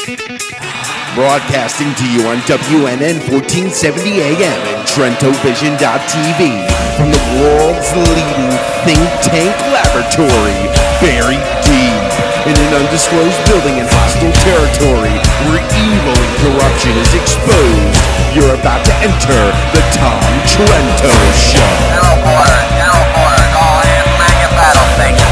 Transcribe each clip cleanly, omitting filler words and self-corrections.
Broadcasting to you on WNN 1470 AM and TrentoVision.tv from the world's leading think tank laboratory, buried deep in an undisclosed building in hostile territory where evil and corruption is exposed. You're about to enter the Tom Trento Show. Airborne, all hands man your battle station.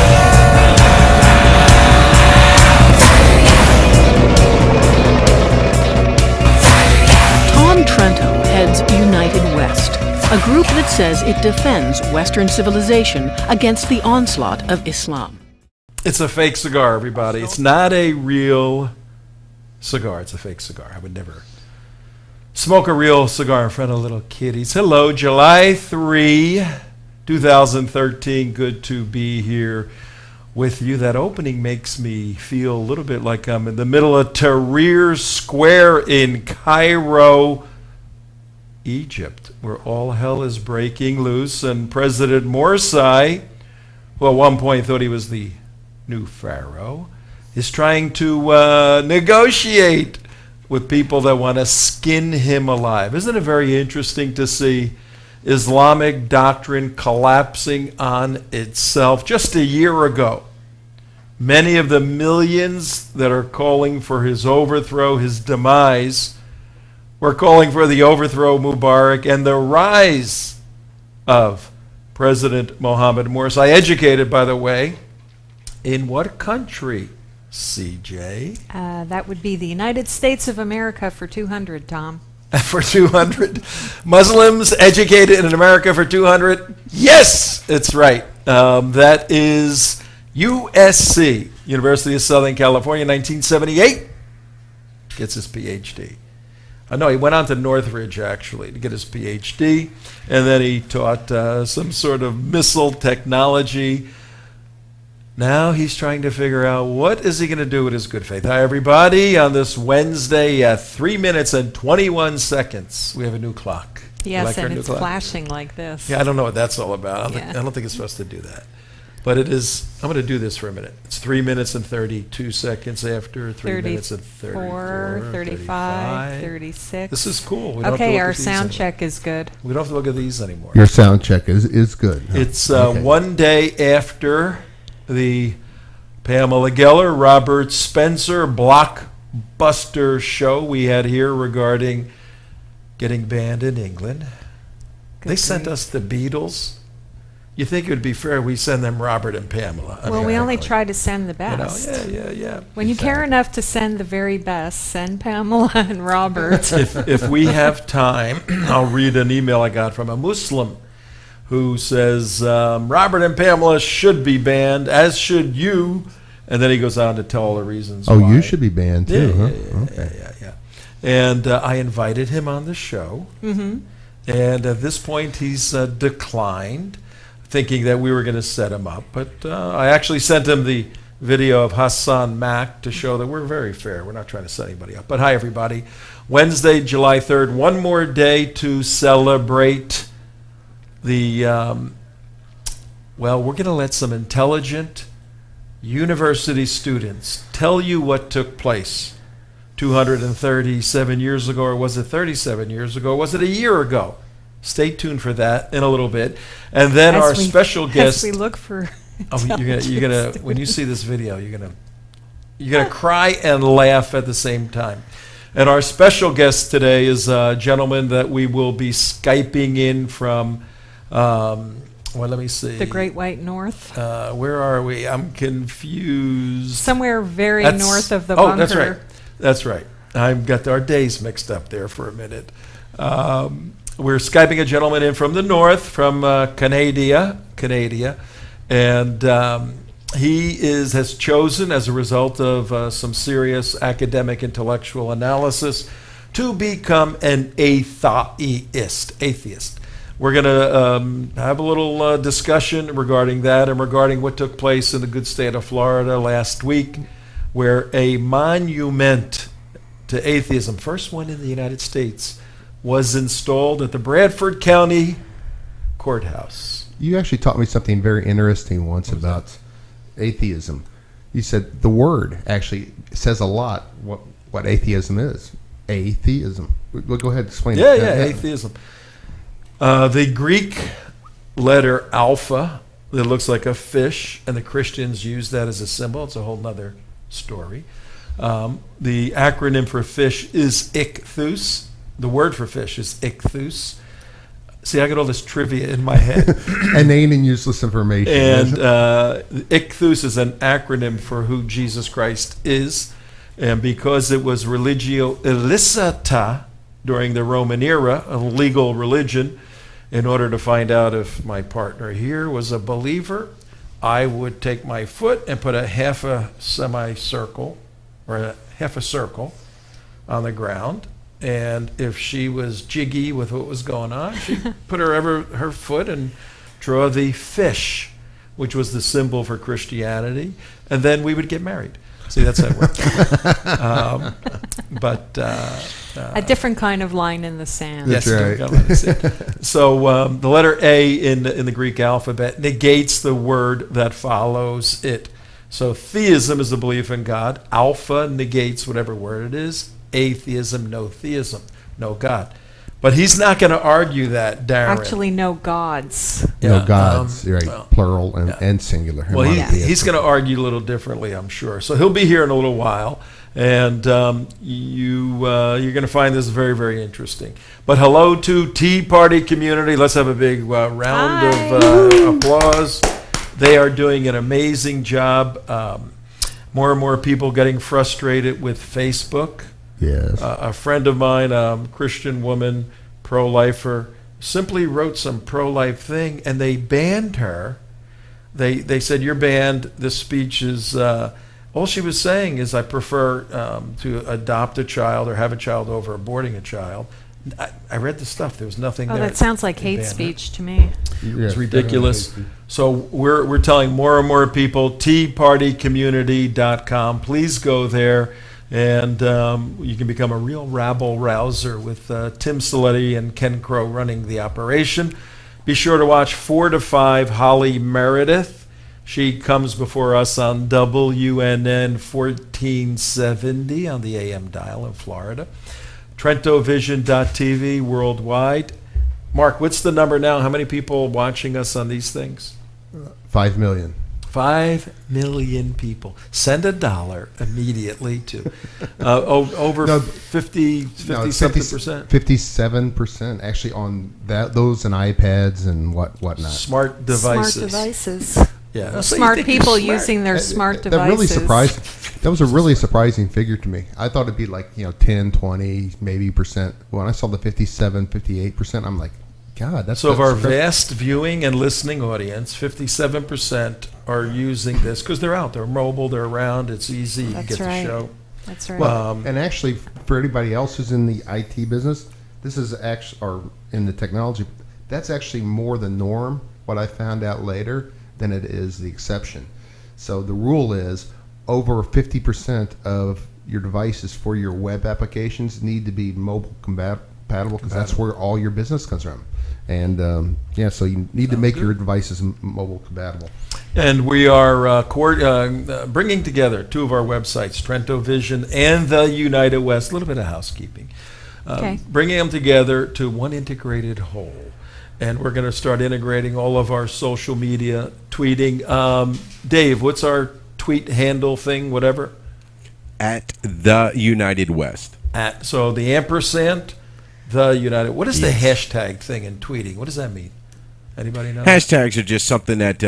Tom Trento heads United West, a group that says it defends Western civilization against the onslaught of Islam. It's a fake cigar, everybody. It's not a real cigar. It's a fake cigar. I would never smoke a real cigar in front of little kiddies. Hello, July 3, 2013. Good to be here with you. That opening makes me feel a little bit like I'm in the middle of Tahrir Square in Cairo, Egypt, where all hell is breaking loose, and President Morsi, who at one point thought he was the new pharaoh, is trying to negotiate with people that want to skin him alive. Isn't it very interesting to see Islamic doctrine collapsing on itself? Just a year ago, many of the millions that are calling for his overthrow, his demise, were calling for the overthrow of Mubarak and the rise of President Mohammed Morsi. Educated, by the way, in what country, CJ? That would be the United States of America for 200, Tom. For 200? Muslims educated in America for 200? Yes, it's right. That is USC, University of Southern California, 1978. Gets his PhD. No, he went on to Northridge, actually, to get his PhD. And then he taught some sort of missile technology. Now he's trying to figure out what is he going to do with his good faith. Hi, everybody. On this Wednesday at 3 minutes and 21 seconds, we have a new clock. Yes, like and it's flashing like this. Yeah, I don't know what that's all about. I don't think it's supposed to do that. But it is. I'm going to do this for a minute. It's 3 minutes and 32 seconds after 3 minutes and 34, 35, 36. This is cool. We don't have to Okay, look our at these sound anymore. check is good. We don't have to look at these anymore. Your sound check is good. Huh? It's one day after the Pamela Geller, Robert Spencer blockbuster show we had here regarding getting banned in England. They sent us the Beatles. You think it would be fair we send them Robert and Pamela? Well, we only try to send the best. Yeah. When you care enough to send the very best, send Pamela and Robert. If we have time, I'll read an email I got from a Muslim who says, Robert and Pamela should be banned, as should you. And then he goes on to tell all the reasons why. Oh, you should be banned too, huh? Yeah. And I invited him on the show. Mm-hmm. And at this point, he's declined, thinking that we were going to set him up. But I actually sent him the video of Hassan Mack to show that we're very fair. We're not trying to set anybody up. But hi, everybody. Wednesday, July 3rd, one more day to celebrate the, we're going to let some intelligent university students tell you what took place 237 years ago, or was it 37 years ago, or was it a year ago? Stay tuned for that in a little bit. And then our special guest. As we look for you're gonna when you see this video, you're gonna cry and laugh at the same time. And our special guest today is a gentleman that we will be Skyping in from let me see. The Great White North. Where are we? I'm confused. Somewhere very north of the bunker. Oh, that's right. That's right. I've got our days mixed up there for a minute. We're Skyping a gentleman in from the north, from Canada, and he has chosen, as a result of some serious academic intellectual analysis, to become an atheist. We're going to have a little discussion regarding that and regarding what took place in the good state of Florida last week, where a monument to atheism, first one in the United States, was installed at the Bradford County Courthouse. You actually taught me something very interesting once about atheism. You said the word actually says a lot what atheism is. Atheism. Well, go ahead and explain Yeah, it. atheism. The Greek letter alpha that looks like a fish, and the Christians use that as a symbol. It's a whole nother story. The acronym for fish is ichthus. The word for fish is ichthus. See, I got all this trivia in my head. Inane and useless information. And ichthus is an acronym for who Jesus Christ is. And because it was religio illicita during the Roman era, a legal religion, in order to find out if my partner here was a believer, I would take my foot and put a half a semicircle or a half a circle on the ground. And if she was jiggy with what was going on, she'd put her foot and draw the fish, which was the symbol for Christianity. And then we would get married. See, that's how it worked. A different kind of line in the sand. Yes, That's right. So the letter A in the Greek alphabet negates the word that follows it. So theism is the belief in God. Alpha negates whatever word it is. Atheism, no theism, no God. But he's not going to argue that, Darren. Actually, no gods. No gods, right? well, Plural and singular. Well, monotheistic. he's going to argue a little differently, I'm sure. So he'll be here in a little while, and you're going to find this very, very interesting. But hello to Tea Party community. Let's have a big round of applause. They are doing an amazing job. More and more people getting frustrated with Facebook. Yes. A friend of mine, a Christian woman, pro-lifer, simply wrote some pro-life thing, and they banned her. They said, "You're banned. This speech is..." all she was saying is, "I prefer to adopt a child or have a child over aborting a child." I read the stuff. There was nothing there. That sounds like They hate banned her. speech to me. It's ridiculous. So we're telling more and more people, teapartycommunity.com. Please go there, and you can become a real rabble rouser with Tim Saletti and Ken Crow running the operation. Be sure to watch 4 to 5 Holly Meredith. She comes before us on WNN 1470 on the AM dial in Florida. TrentoVision.tv worldwide. Mark, what's the number now? How many people watching us on these things? 5 million. 5 million people. Send $1 immediately to over No, 57%. 57% actually on those and iPads and whatnot. Smart devices. Smart devices. Yeah. Well, So you smart think you're people smart. using their smart That devices. really surprised. That was a really surprising figure to me. I thought it'd be like 10, 20, maybe percent. When I saw the 57, 58%, I'm like, God, that's So of our that's- vast viewing and listening audience, 57% are using this because they're out, they're mobile, they're around, it's easy, you That's get right. the show. That's right. Well, and actually, for anybody else who's in the IT business, this is actually, or in the technology, that's actually more the norm. What I found out later than it is the exception. So the rule is over 50% of your devices for your web applications need to be mobile compatible because that's where all your business comes from. And so you need to make your devices mobile compatible. And we are bringing together 2 of our websites, TrentoVision and the United West, a little bit of housekeeping. Okay. Bringing them together to one integrated whole. And we're going to start integrating all of our social media, tweeting. Dave, what's our tweet handle thing, whatever? At the United West. So the ampersand, the United. What is the hashtag thing in tweeting? What does that mean? Anybody know? Hashtags are just something that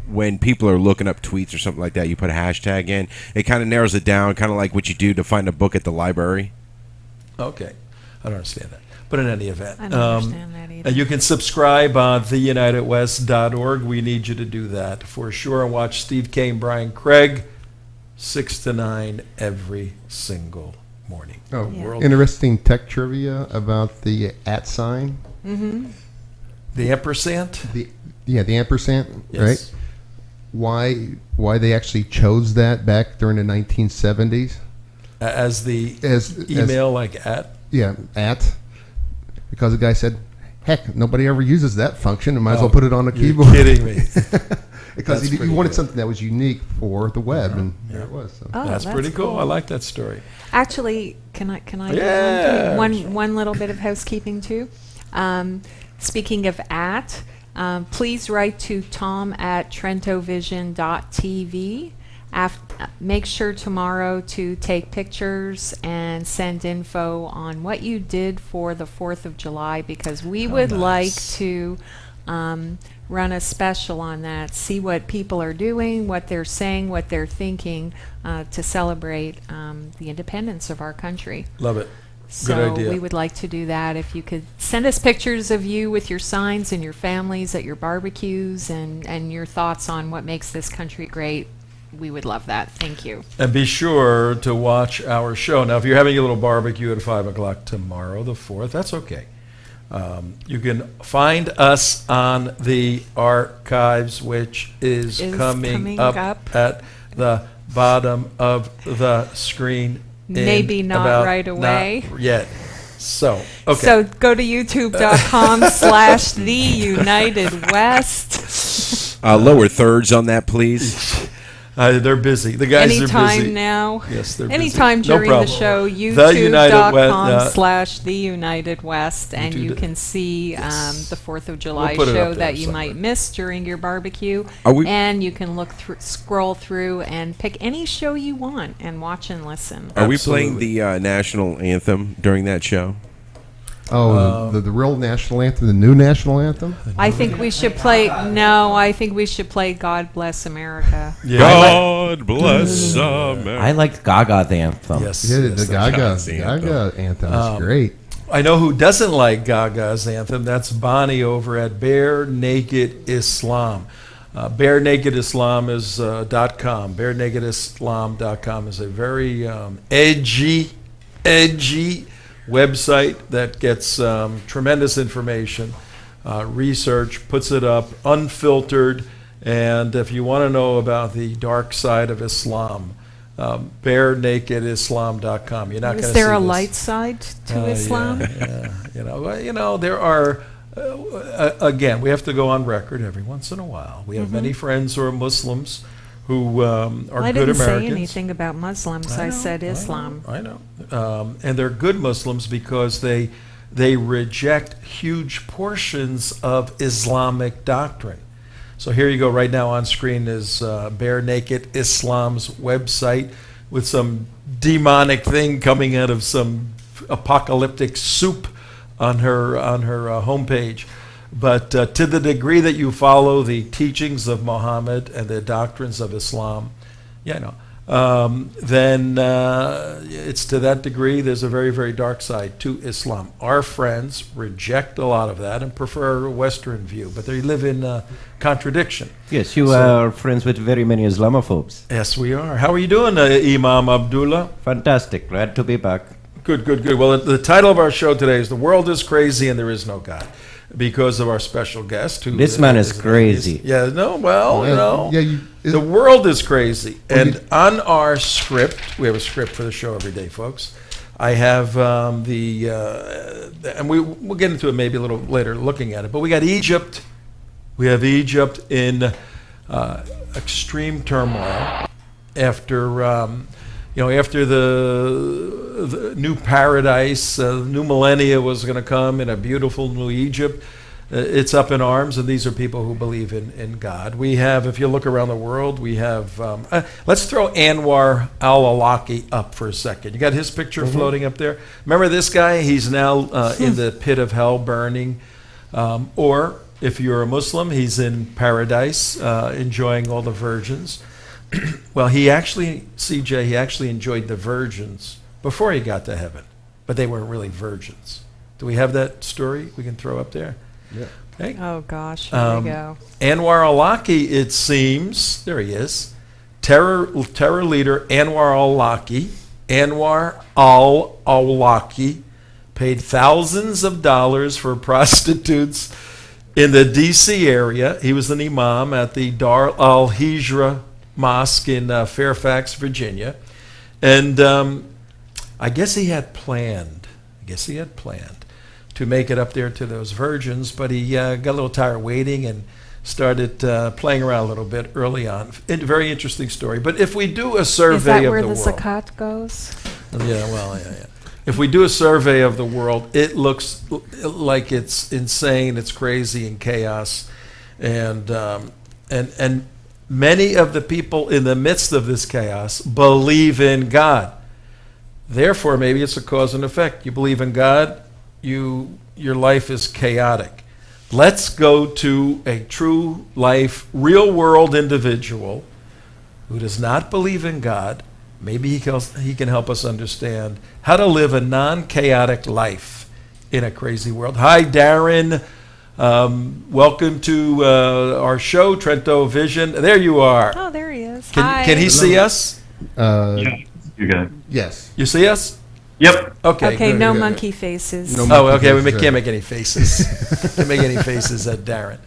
when people are looking up tweets or something like that, you put a hashtag in. It kind of narrows it down, kind of like what you do to find a book at the library. Okay. I don't understand that. But in any event. I don't understand that either. You can subscribe on theunitedwest.org. We need you to do that for sure. And watch Steve Kane, Brian Craig, 6 to 9 every single morning. Oh, Yeah. interesting tech trivia about the @ sign. The ampersand? The ampersand, Yes. right? Why they actually chose that back during the 1970s? As the As email, like at? because the guy said, heck, nobody ever uses that function. I might as well put it on a You're keyboard. kidding me. because That's he pretty wanted good. something that was unique for the web, and there it was. So. Oh, That's pretty cool. I like that story. Actually, can I Yeah, do one sure. thing? one little bit of housekeeping too? Speaking of please write to tom@trentovision.tv. Make sure tomorrow to take pictures and send info on what you did for the 4th of July, because we would like to run a special on that, see what people are doing, what they're saying, what they're thinking, to celebrate the independence of our country. Love it. So Good idea. we would like to do that. If you could send us pictures of you with your signs and your families at your barbecues, and your thoughts on what makes this country great, we would love that. Thank you. And be sure to watch our show. Now, if you're having a little barbecue at 5 o'clock tomorrow, the 4th, that's okay. You can find us on the archives, which is coming up at the bottom of the screen. Maybe not right away. Not yet. So, okay. So go to youtube.com/theunitedwest. Lower thirds on that, please. They're busy. The guys are busy. Anytime now. Yes, they're busy. Anytime No during the problem. show, youtube.com/theunitedwest, and you can see the 4th of July We'll put it up show there that you somewhere. might miss during your barbecue. Are we- And you can scroll through and pick any show you want and watch and listen. Are we Absolutely. playing the national anthem during that show? Oh, the real national anthem, the new national anthem. I think we should play. No, I think we should play "God Bless America." Yeah. God bless America. I liked Gaga's anthem. Yes. Yeah, yes, the Gaga's Gaga anthem is great. I know who doesn't like Gaga's anthem. That's Bonnie over at Bare Naked Islam. Bare Naked Islam is .com. BareNakedIslam.com is a very edgy website that gets tremendous information, research, puts it up unfiltered, and if you want to know about the dark side of Islam, BareNakedIslam.com. You're not going to see Is there a this. light side to Islam? Yeah. You know, there are. Again, we have to go on record every once in a while. We have many friends who are Muslims who are I good didn't Americans. say anything about Muslims. I said Islam. I know. And they're good Muslims because they reject huge portions of Islamic doctrine. So here you go. Right now on screen is Bare Naked Islam's website with some demonic thing coming out of some apocalyptic soup on her homepage. But to the degree that you follow the teachings of Muhammad and the doctrines of Islam, then it's to that degree there's a very, very dark side to Islam. Our friends reject a lot of that and prefer a Western view, but they live in contradiction. Yes, you are friends with very many Islamophobes. Yes, we are. How are you doing, Imam Abdullah? Fantastic. Glad to be back. Good. Well, the title of our show today is "The World is Crazy and There Is No God," because of our special guest. Who This man is crazy. Yeah. No. Well, the Yeah, world is crazy. And on our script, we have a script for the show every day, folks. I have and we'll get into it maybe a little later, looking at it. But we got Egypt. We have Egypt in extreme turmoil after. After the new paradise, new millennia was going to come in a beautiful new Egypt, it's up in arms, and these are people who believe in God. We have, if you look around the world, we have, let's throw Anwar al-Awlaki up for a second. You got his picture floating up there? Remember this guy? He's now in the pit of hell burning. Or if you're a Muslim, he's in paradise enjoying all the virgins. Well, he actually enjoyed the virgins before he got to heaven, but they weren't really virgins. Do we have that story we can throw up there? Yeah. Okay. Oh gosh, here we go. Anwar al-Awlaki, it seems, there he is, terror leader Anwar al-Awlaki paid thousands of dollars for prostitutes in the D.C. area. He was an imam at the Dar al-Hijra Mosque in Fairfax, Virginia, and I guess he had planned to make it up there to those virgins, but he got a little tired waiting and started playing around a little bit early on. Very interesting story. But if we do a survey Is that of where the the world, zakat goes? yeah. If we do a survey of the world, it looks like it's insane, it's crazy, and chaos, and many of the people in the midst of this chaos believe in God. Therefore, maybe it's a cause and effect. You believe in God, your life is chaotic. Let's go to a true life, real world individual who does not believe in God. Maybe he can help us understand how to live a non-chaotic life in a crazy world. Hi, Darren. Welcome to our show, TrentoVision. There you are. Oh, there he is. Can he see us? Yeah, you got it. Yes. You see us? Yep. Okay. Okay, good. no monkey faces. No Oh, monkey okay. We faces, can't make any faces. Can't make any faces at Darren.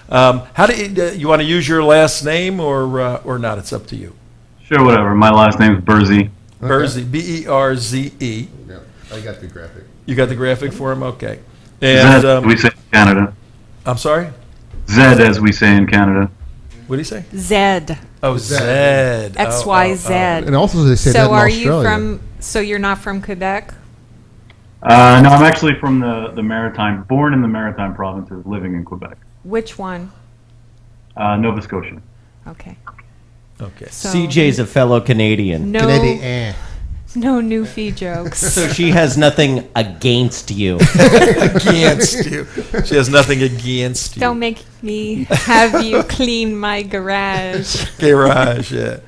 How do you want to use your last name or not? It's up to you. Sure, whatever. My last name's Berze. Berze, Berze. Yeah, I got the graphic. You got the graphic for him? Okay. Zed, And as we say in Canada. I'm sorry? Zed, as we say in Canada. What do you say? Zed. Oh, Zed. XYZ. And also they say that So in are Australia. so you're not from Quebec? No, I'm actually from the Maritime, born in the Maritime provinces, living in Quebec. Which one? Nova Scotia. Okay. Okay. So CJ's a fellow Canadian. no, Canadian. no Newfie jokes. So she has nothing against you. Against you. She has nothing against you. Don't make me have you clean my garage. Garage, yeah.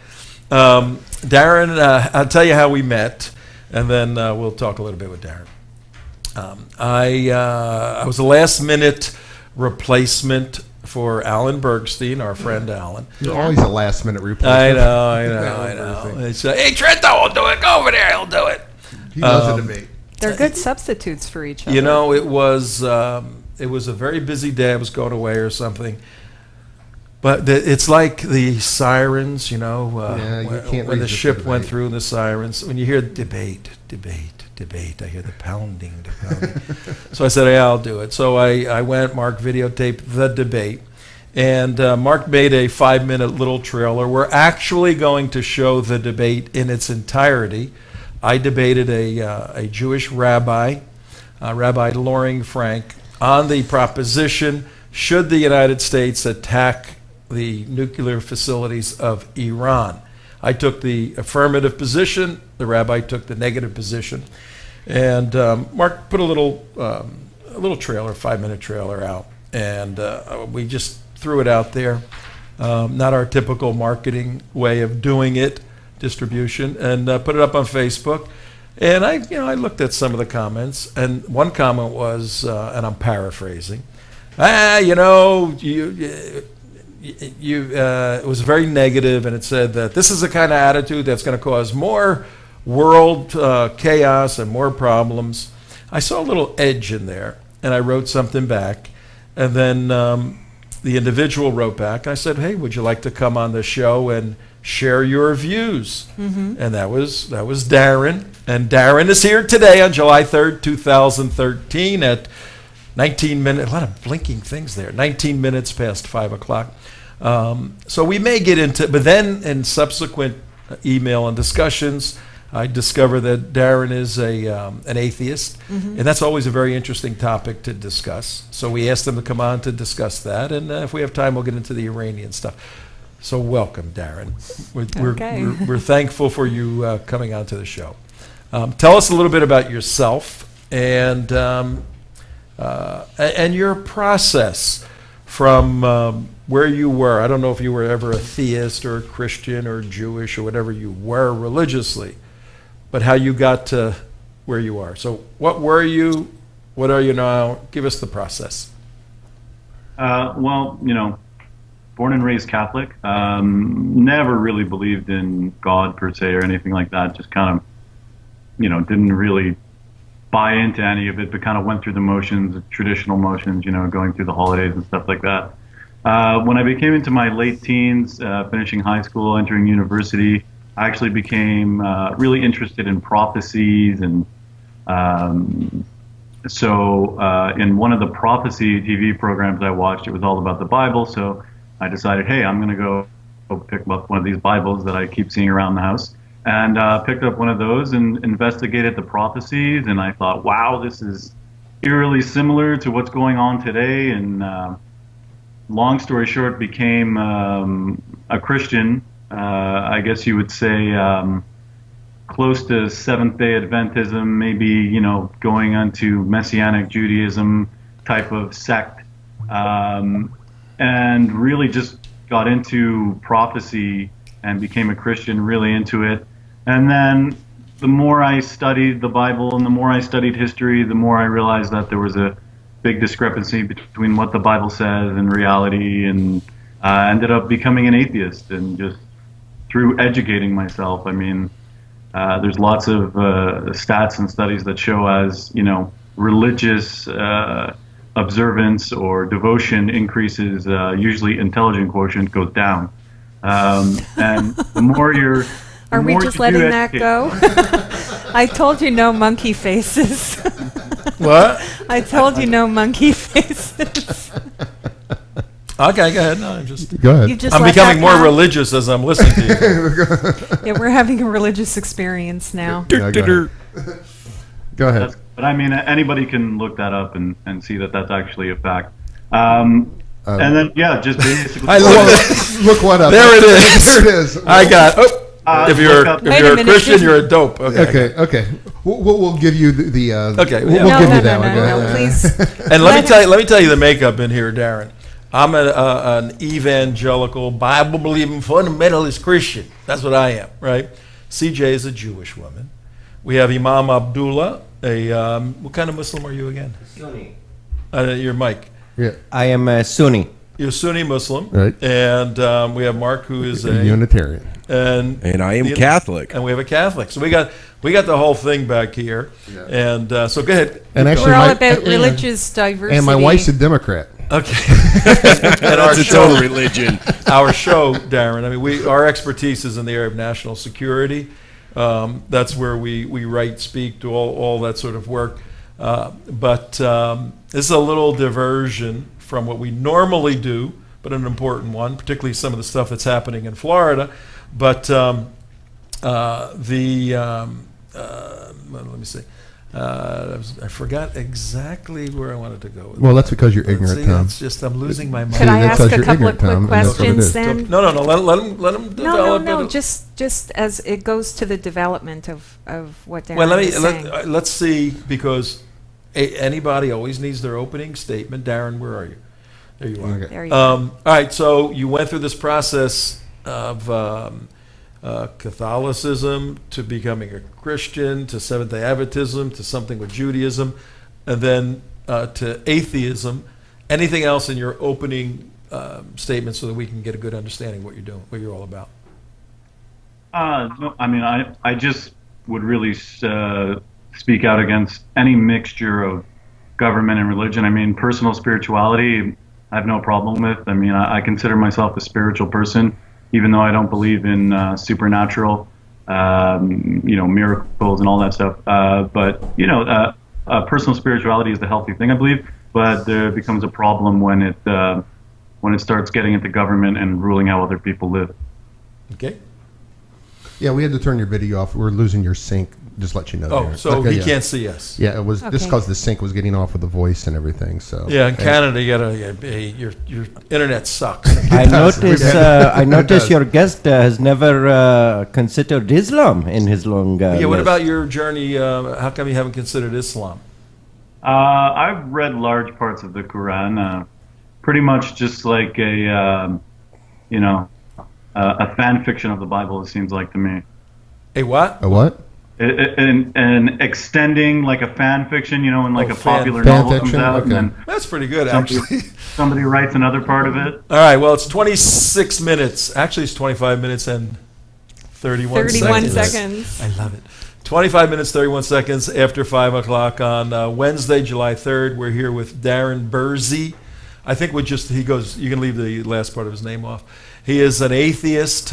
Darren, I'll tell you how we met, and then we'll talk a little bit with Darren. I was a last-minute replacement for Alan Bergstein, our friend Alan. You're always a last minute replacement. I know. It's, hey, Trento will do it. Go over there. He'll do it. He loves a debate. They're good substitutes for each other. You know, it was a very busy day. I was going away or something. But it's like the sirens, you know, Yeah, you can't when the resist ship the went debate. through the sirens. When you hear debate, I hear the pounding. So I said, yeah, I'll do it. So I went, Mark videotaped the debate. And Mark made a 5-minute little trailer. We're actually going to show the debate in its entirety. I debated a Jewish rabbi, Rabbi Loring Frank, on the proposition, should the United States attack the nuclear facilities of Iran? I took the affirmative position. The rabbi took the negative position. And Mark put a little trailer, 5-minute trailer out. And we just threw it out there. Not our typical marketing way of doing it, distribution, and put it up on Facebook. And I looked at some of the comments, and one comment was, and I'm paraphrasing, it was very negative, and it said that this is the kind of attitude that's going to cause more world chaos and more problems. I saw a little edge in there, and I wrote something back, and then the individual wrote back. I said, hey, would you like to come on the show and share your views? Mm-hmm. And that was Darren. And Darren is here today on July 3rd, 2013 at 19 minutes, a lot of blinking things there, 19 minutes past 5 o'clock. So we may get into, but then in subsequent email and discussions, I discovered that Darren is an atheist, and that's always a very interesting topic to discuss. So we asked him to come on to discuss that, and if we have time, we'll get into the Iranian stuff. So welcome, Darren. We're thankful for you coming on to the show. Tell us a little bit about yourself and your process from where you were. I don't know if you were ever a theist or a Christian or Jewish or whatever you were religiously, but how you got to where you are. So what were you? What are you now? Give us the process. Well, born and raised Catholic. Never really believed in God per se or anything like that. Just kind of, didn't really buy into any of it, but kind of went through the motions, traditional motions, going through the holidays and stuff like that. When I became into my late teens, finishing high school, entering university, I actually became really interested in prophecies, and so in one of the prophecy TV programs I watched, it was all about the Bible. So I decided, hey, I'm going to go pick up one of these Bibles that I keep seeing around the house, and picked up one of those and investigated the prophecies. And I thought, wow, this is eerily similar to what's going on today. And long story short, became a Christian. I guess you would say close to Seventh-day Adventism, maybe going onto Messianic Judaism type of sect, and really just got into prophecy and became a Christian, really into it. And then the more I studied the Bible and the more I studied history, the more I realized that there was a big discrepancy between what the Bible says and reality, and I ended up becoming an atheist. And just through educating myself, I mean, there's lots of stats and studies that show as, religious observance or devotion increases, usually intelligence quotient goes down. And the more you're... Are we just letting that go? I told you no monkey faces. What? I told you no monkey faces. Okay, go ahead. No, I'm just. Go ahead. You just I'm let becoming that more count? religious as I'm listening to you. Yeah, we're having a religious experience now. Yeah, go ahead. Go ahead. But I mean, anybody can look that up and see that that's actually a fact. And then, yeah, just basically... I love it. Look what up. There it is. There it is. I got. If you're look up- Wait a a minute, Christian, did- you're a dope. Okay. Okay. We'll give you the Okay, We'll, yeah. we'll No, give no, you that no, one. no, Go no, ahead. please. And let me tell you the makeup in here, Darren. I'm an evangelical, Bible-believing, fundamentalist Christian. That's what I am, right? CJ is a Jewish woman. We have Imam Abdullah. What kind of Muslim are you again? Sunni. You're Mike. Yeah. I am a Sunni. You're Sunni Muslim. Right. And we have Mark, who is a Unitarian. And I am the- Catholic. And we have a Catholic. So we got the whole thing back here. Yeah. And so go ahead. And actually, We're all my- about and- religious diversity. And my wife's a Democrat. Okay. And our That's its show, own religion. our show, Darren. I mean, our expertise is in the area of national security. That's where we write, speak, do all that sort of work. But this is a little diversion from what we normally do, but an important one, particularly some of the stuff that's happening in Florida. But let me see. I forgot exactly where I wanted to go with Well, that's because you're that. ignorant, See, Tom. it's just I'm losing my mind. Could I that's ask because a you're couple ignorant, of quick Tom, and that's what it questions is. then? No, let him No, develop it. just as it goes to the development of what Darren Well, is saying. let's see, because anybody always needs their opening statement. Darren, where are you? There you are. Okay. There you go. All right, so you went through this process of Catholicism to becoming a Christian, to Seventh-day Adventism, to something with Judaism, and then to atheism. Anything else in your opening statement so that we can get a good understanding of what you're doing, what you're all about? No, I mean, I just would really speak out against any mixture of government and religion. I mean, personal spirituality, I have no problem with. I mean, I consider myself a spiritual person, even though I don't believe in supernatural, miracles and all that stuff. But personal spirituality is the healthy thing, I believe. But there becomes a problem when it starts getting into government and ruling how other people live. Okay. Yeah, we had to turn your video off. We're losing your sync. Just let you know. Oh, there. so Okay, he yeah. can't see us. Yeah, it was just Okay. because the sync was getting off with the voice and everything. So Yeah, in Canada, your internet sucks. I notice. I notice does. your guest has never considered Islam in his long. Yeah, what list. about your journey? How come you haven't considered Islam? I've read large parts of the Quran, pretty much just like a fan fiction of the Bible. It seems like to me, A what? a what? and extending like a fan fiction, when like Oh, a popular fan novel fiction? comes out, Okay. and then That's pretty good, actually. somebody writes another part of it. All right, well, it's 26 minutes. Actually, it's 25 minutes and 31 seconds. I love it. 25 minutes, 31 seconds after 5 o'clock on Wednesday, July 3rd. We're here with Darren Berze. I think you can leave the last part of his name off. He is an atheist.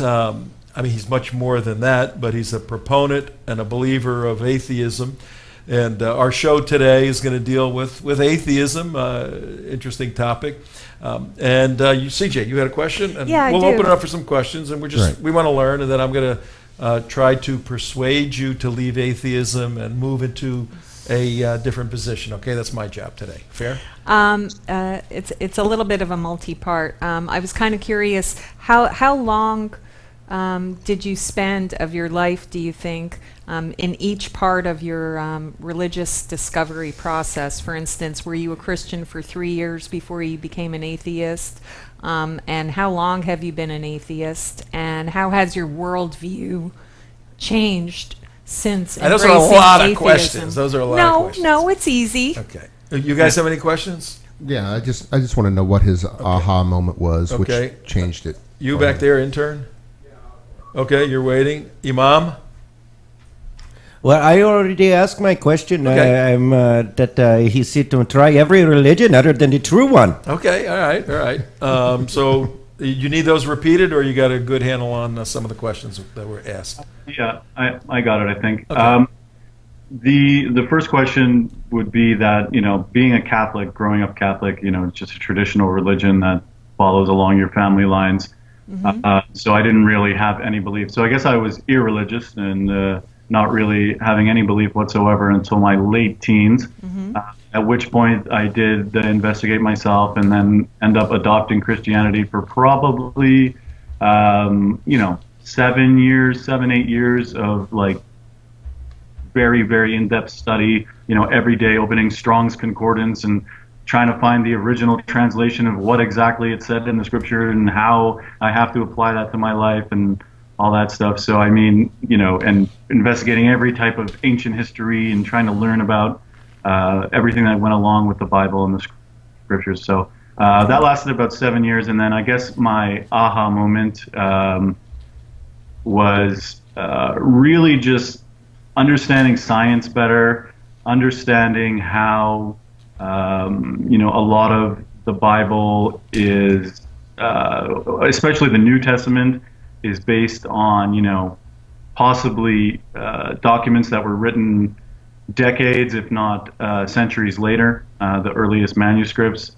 He's much more than that, but he's a proponent and a believer of atheism. And our show today is going to deal with atheism, interesting topic. CJ, you had a question? And Yeah, I we'll do. open it up for some questions, and we want to learn, and then I'm going to try to persuade you to leave atheism and move into a different position. Okay, that's my job today. Fair? It's a little bit of a multi-part. I was kind of curious, how long did you spend of your life, do you think, in each part of your religious discovery process? For instance, were you a Christian for 3 years before you became an atheist? And how long have you been an atheist? And how has your worldview changed since And those embracing are a lot atheism? of questions. Those are a lot of questions. No, it's easy. Okay. You guys have any questions? Yeah, I just want to know what his aha moment was, Okay. which changed it. You back there, intern? Okay, you're waiting. Imam? Well, I already asked my question. Okay. I'm that he said to try every religion other than the true one. Okay, all right. So you need those repeated, or you got a good handle on some of the questions that were asked? Yeah, I got it, I think. Okay. The first question would be that, being a Catholic, growing up Catholic, it's just a traditional religion that follows along your family lines. So I didn't really have any belief. So I guess I was irreligious and not really having any belief whatsoever until my late teens, at which point I did investigate myself and then end up adopting Christianity for probably, 7, 8 years of like very, very in-depth study, every day opening Strong's Concordance and trying to find the original translation of what exactly it said in the scripture and how I have to apply that to my life and all that stuff. So, and investigating every type of ancient history and trying to learn about everything that went along with the Bible and the scriptures. So that lasted about 7 years. And then I guess my aha moment was really just understanding science better, understanding how, a lot of the Bible is, especially the New Testament, is based on, possibly documents that were written decades, if not centuries later, the earliest manuscripts.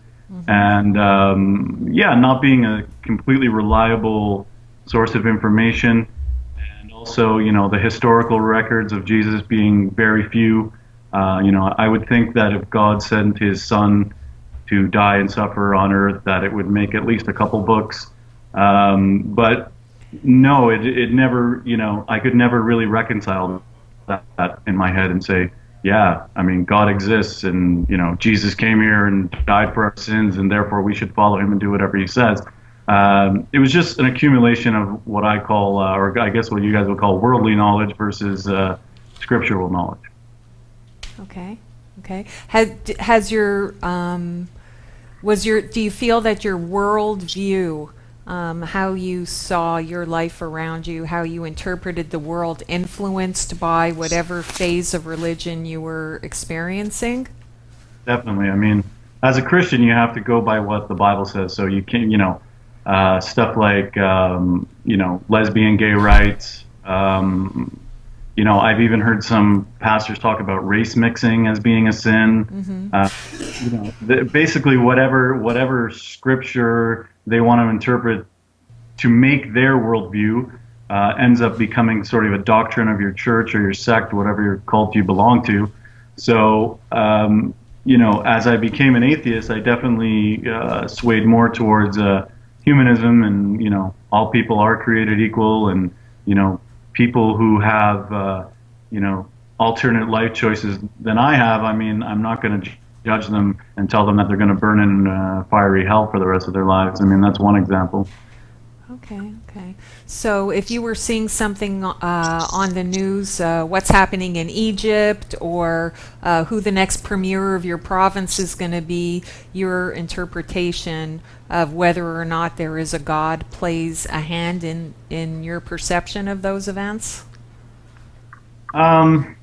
And, not being a completely reliable source of information. And also, the historical records of Jesus being very few. I would think that if God sent his son to die and suffer on earth, that it would make at least a couple books. But no, it never, I could never really reconcile that in my head and say, yeah, God exists and, Jesus came here and died for our sins and therefore we should follow him and do whatever he says. It was just an accumulation of what I call, or I guess what you guys would call worldly knowledge versus scriptural knowledge. Okay. Has your do you feel that your worldview, how you saw your life around you, how you interpreted the world, influenced by whatever phase of religion you were experiencing? Definitely. As a Christian, you have to go by what the Bible says. So you can, stuff like, lesbian gay rights. I've even heard some pastors talk about race mixing as being a sin. Basically whatever scripture they want to interpret to make their worldview ends up becoming sort of a doctrine of your church or your sect, whatever your cult you belong to. So, as I became an atheist, I definitely swayed more towards humanism and, all people are created equal and, people who have, alternate life choices than I have, I'm not going to judge them and tell them that they're going to burn in fiery hell for the rest of their lives. That's one example. Okay. So if you were seeing something on the news, what's happening in Egypt or who the next premier of your province is going to be, your interpretation of whether or not there is a God plays a hand in your perception of those events? A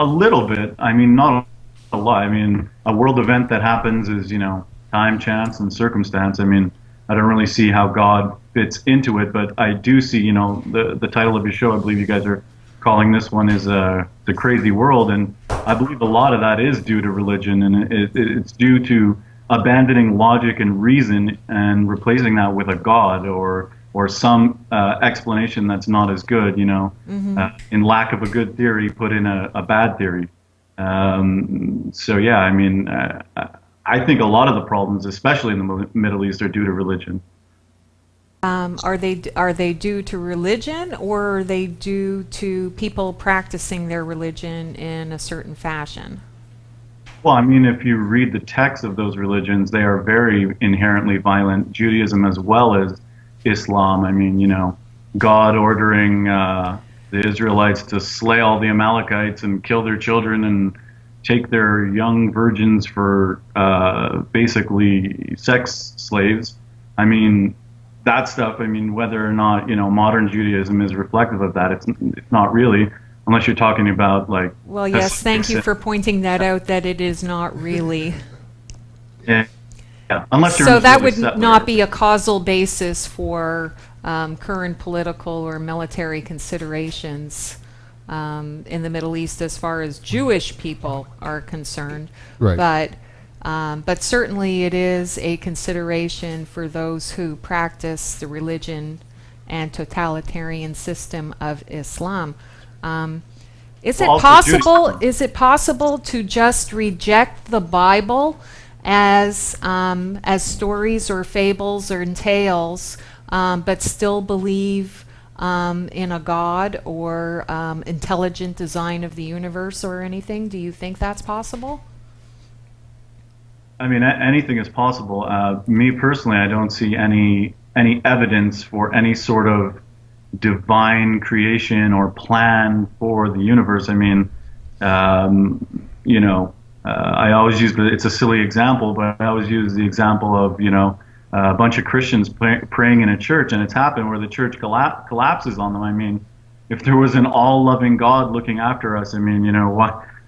little bit. Not a lot. A world event that happens is, time, chance, and circumstance. I don't really see how God fits into it, but I do see, the title of your show, I believe you guys are calling this one is the crazy world, and I believe a lot of that is due to religion, and it's due to abandoning logic and reason and replacing that with a god or some explanation that's not as good, in lack of a good theory, put in a bad theory. So yeah, I mean, I think a lot of the problems, especially in the Middle East, are due to religion. Are they due to religion, or are they due to people practicing their religion in a certain fashion? Well, I mean, if you read the texts of those religions, they are very inherently violent. Judaism as well as Islam. I mean, God ordering the Israelites to slay all the Amalekites and kill their children and take their young virgins for basically sex slaves. I mean, that stuff, I mean, whether or not, modern Judaism is reflective of that, it's not really, unless you're talking about, like... Well, yes, thank you for pointing that out, that it is not really. Yeah, unless you're... So that would not be a causal basis for current political or military considerations in the Middle East as far as Jewish people are concerned. Right. But certainly it is a consideration for those who practice the religion and totalitarian system of Islam. Is it possible to just reject the Bible as stories or fables or tales, but still believe in a God or intelligent design of the universe or anything? Do you think that's possible? I mean, anything is possible. Me personally, I don't see any evidence for any sort of divine creation or plan for the universe. I mean, I always use it's a silly example, but I always use the example of a bunch of Christians praying in a church, and it's happened where the church collapses on them. I mean, if there was an all-loving God looking after us, I mean,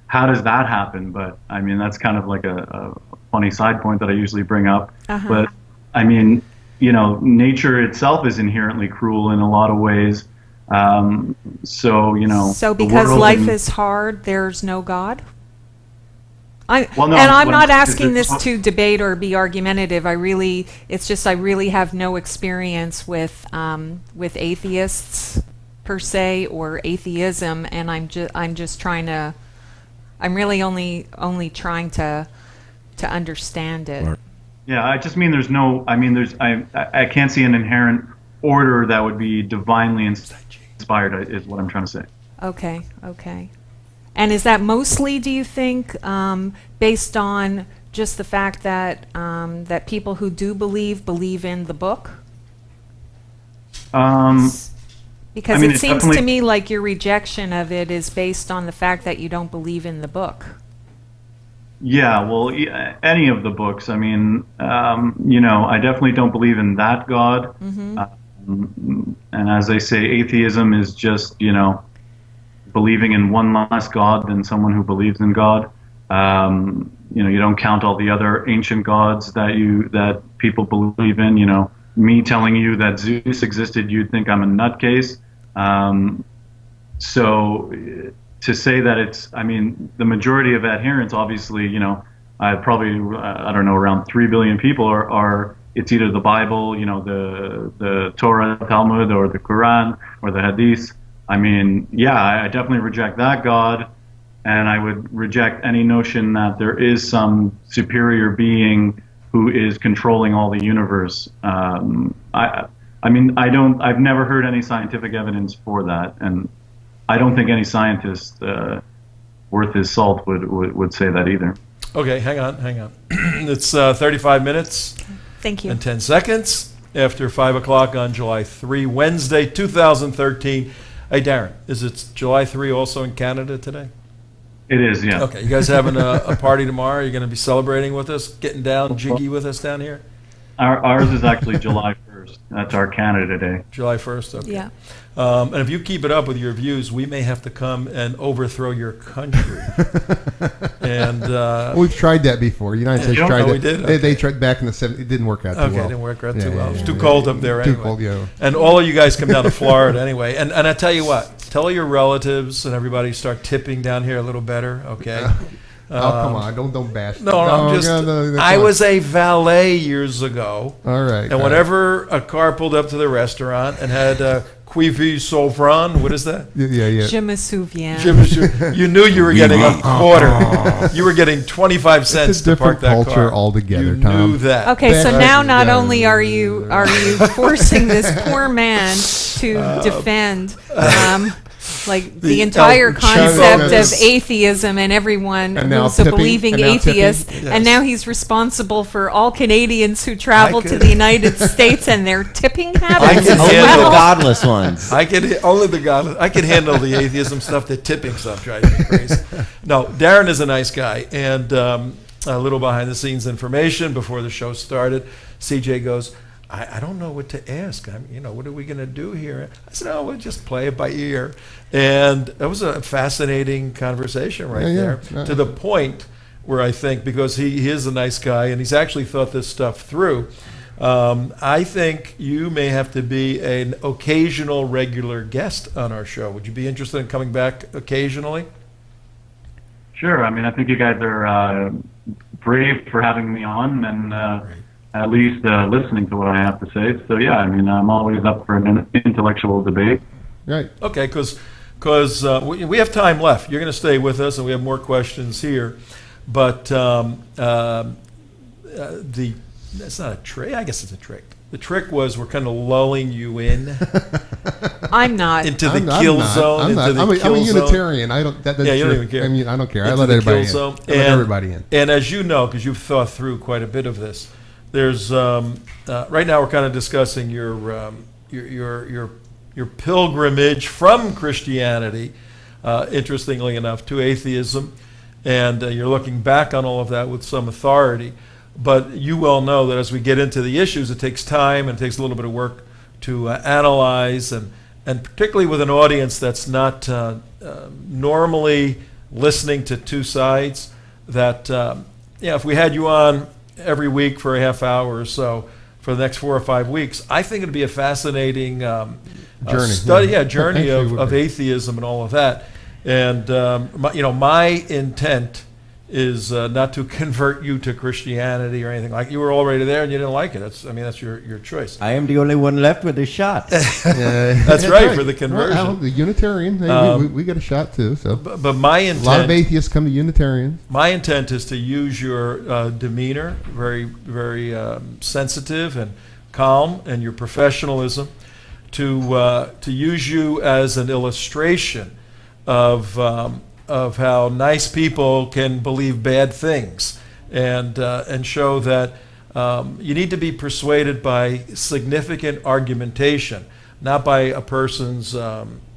how does that happen? But I mean, that's kind of like a funny side point that I usually bring up. But I mean, nature itself is inherently cruel in a lot of ways. So because life is hard, there's no God? I'm I'm not asking this to debate or be argumentative. I really have no experience with atheists per se or atheism, and I'm really only trying to understand it. Yeah, I just mean I can't see an inherent order that would be divinely inspired, is what I'm trying to say. Okay. And is that mostly, do you think, based on just the fact that that people who do believe in the book? Because it seems to me like your rejection of it is based on the fact that you don't believe in the book. Yeah, well, any of the books. I mean, I definitely don't believe in that God. And as they say, atheism is just, believing in one less God than someone who believes in God. You don't count all the other ancient gods that people believe in. Me telling you that Zeus existed, you'd think I'm a nutcase. So to say that the majority of adherents, obviously, I probably, around 3 billion people are it's either the Bible, the Torah, Talmud, or the Quran, or the Hadith. I mean, yeah, I definitely reject that God, and I would reject any notion that there is some superior being who is controlling all the universe. I've never heard any scientific evidence for that, and I don't think any scientist worth his salt would say that either. Okay, hang on. It's 35 minutes. Thank you. And 10 seconds after 5 o'clock on July 3, Wednesday, 2013. Hey, Darren, is it July 3 also in Canada today? It is, yeah. Okay, you guys having a party tomorrow? You're going to be celebrating with us, getting down jiggy with us down here? Ours is actually July 1st. That's our Canada Day. July 1st, okay. Yeah. And if you keep it up with your views, we may have to come and overthrow your country. And we've tried that before. United States tried that. We did? They tried back in the 70s. It didn't work out too well. Okay, it didn't work out too well. It was too cold up there anyway. Too cold, yeah. And all of you guys come down to Florida anyway. And I tell you what, tell your relatives and everybody start tipping down here a little better, okay? Come on, don't bash. No, I was a valet years ago. All right. And whenever a car pulled up to the restaurant and had Cuivy Sauvron, what is that? Yeah. Je me souviens. You knew you were getting a quarter. You were getting 25 cents to park that car. It's a different culture altogether, You Tom. knew that. Okay, so now not only are you forcing this poor man to defend like the entire concept of atheism and everyone who's a believing atheist, and now he's responsible for all Canadians who travel to the United States and their tipping habits as Only well. the godless ones. I could handle the atheism stuff. The tipping stuff drives me crazy. No, Darren is a nice guy, and a little behind the scenes information before the show started. CJ goes, I don't know what to ask. What are we going to do here? I said, we'll just play it by ear. And that was a fascinating conversation there, to the point where I think, because he is a nice guy and he's actually thought this stuff through, I think you may have to be an occasional regular guest on our show. Would you be interested in coming back occasionally? Sure. I think you guys are brave for having me on, and at least listening to what I have to say. So yeah, I'm always up for an intellectual debate. Right. Okay, because we have time left. You're going to stay with us, and we have more questions here. But that's not a trick. I guess it's a trick. The trick was we're kind of lulling you in. I'm not. Into the kill zone. I'm a Unitarian. I don't. You don't even care. I don't care. I let everybody in. I let everybody in. And as you know, because you've thought through quite a bit of this, there's right now we're kind of discussing your pilgrimage from Christianity, interestingly enough, to atheism, and you're looking back on all of that with some authority. But you well know that as we get into the issues, it takes time and it takes a little bit of work to analyze, and particularly with an audience that's not normally listening to two sides. That if we had you on every week for a half hour or so for the next 4 or 5 weeks, I think it'd be a fascinating journey of atheism and all of that. And my intent is not to convert you to Christianity or anything like. You were already there and you didn't like it. That's your choice. I am the only one left with a shot. That's right for the conversion. Well, the Unitarian, we get a shot too. So, but my intent, a lot of atheists come to Unitarian. My intent is to use your demeanor, very, very sensitive and calm, and your professionalism, to use you as an illustration of how nice people can believe bad things, and show that you need to be persuaded by significant argumentation, not by a person's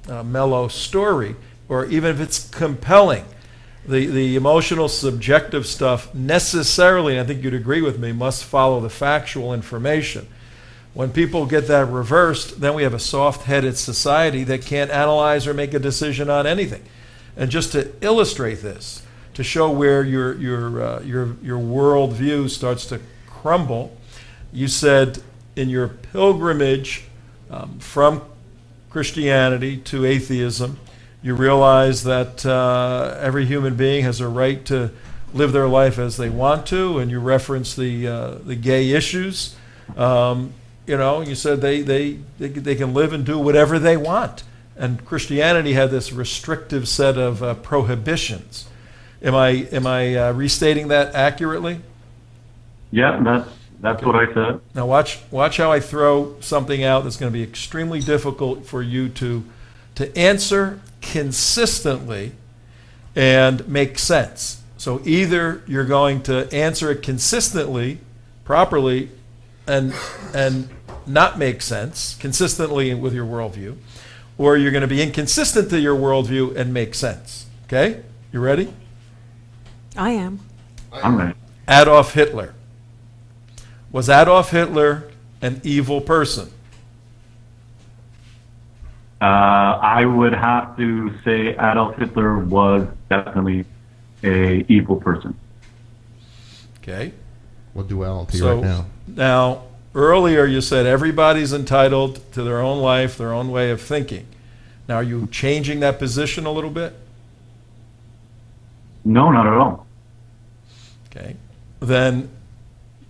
mellow story, or even if it's compelling. The emotional, subjective stuff necessarily, and I think you'd agree with me, must follow the factual information. When people get that reversed, then we have a soft-headed society that can't analyze or make a decision on anything. And just to illustrate this, to show where your worldview starts to crumble, you said in your pilgrimage from Christianity to atheism, you realize that every human being has a right to live their life as they want to, and you reference the gay issues. You said they can live and do whatever they want. And Christianity had this restrictive set of prohibitions. Am I restating that accurately? Yeah, that's what I said. Now watch how I throw something out that's going to be extremely difficult for you to answer consistently and make sense. So either you're going to answer it consistently, properly, and not make sense consistently with your worldview, or you're going to be inconsistent to your worldview and make sense. Okay? You ready? I am. I'm ready. Adolf Hitler. Was Adolf Hitler an evil person? I would have to say Adolf Hitler was definitely a evil person. Okay. We'll duality right now. Now, earlier you said everybody's entitled to their own life, their own way of thinking. Now, are you changing that position a little bit? No, not at all. Okay. Then,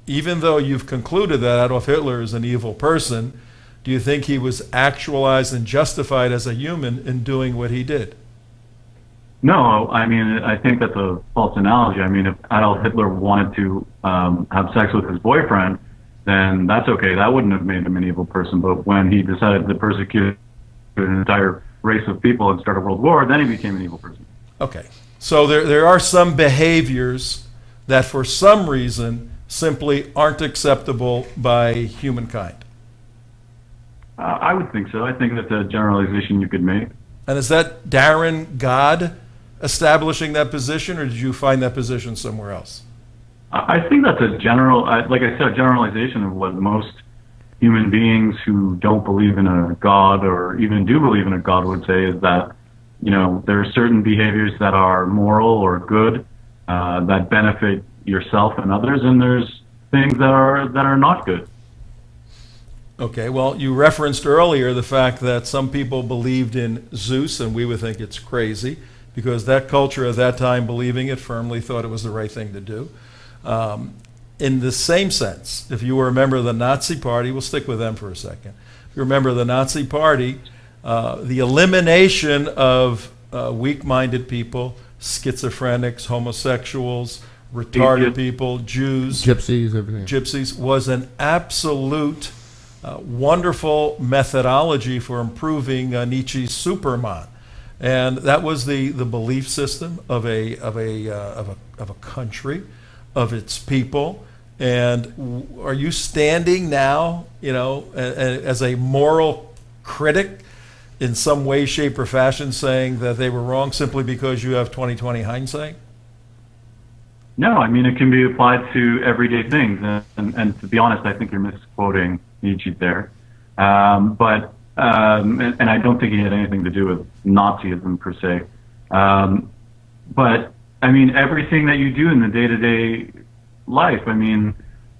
even though you've concluded that Adolf Hitler is an evil person, do you think he was actualized and justified as a human in doing what he did? No, I mean, I think that's a false analogy. I mean, if Adolf Hitler wanted to have sex with his boyfriend, then that's okay. That wouldn't have made him an evil person. But when he decided to persecute an entire race of people and start a world war, then he became an evil person. Okay. So there are some behaviors that for some reason simply aren't acceptable by humankind. I would think so. I think that's a generalization you could make. And is that Darren God establishing that position, or did you find that position somewhere else? I think that's a general, like I said, a generalization of what most human beings who don't believe in a God or even do believe in a God would say, is that, you know, there are certain behaviors that are moral or good, that benefit yourself and others, and there's things that are not good. Okay, well, you referenced earlier the fact that some people believed in Zeus, and we would think it's crazy, because that culture at that time, believing it firmly, thought it was the right thing to do. In the same sense, if you were a member of the Nazi Party, we'll stick with them for a second. If you're a member of the Nazi Party, the elimination of weak-minded people, schizophrenics, homosexuals, retarded people, Jews, Gypsies, everything. Gypsies, was an absolute wonderful methodology for improving Nietzsche's Superman. And that was the belief system of a country, of its people. And are you standing now, you know, as a moral critic in some way, shape, or fashion, saying that they were wrong simply because you have 20/20 hindsight? No, I mean, it can be applied to everyday things. And to be honest, I think you're misquoting Nietzsche there. And I don't think he had anything to do with Nazism per se. But I mean, everything that you do in the day-to-day life, I mean,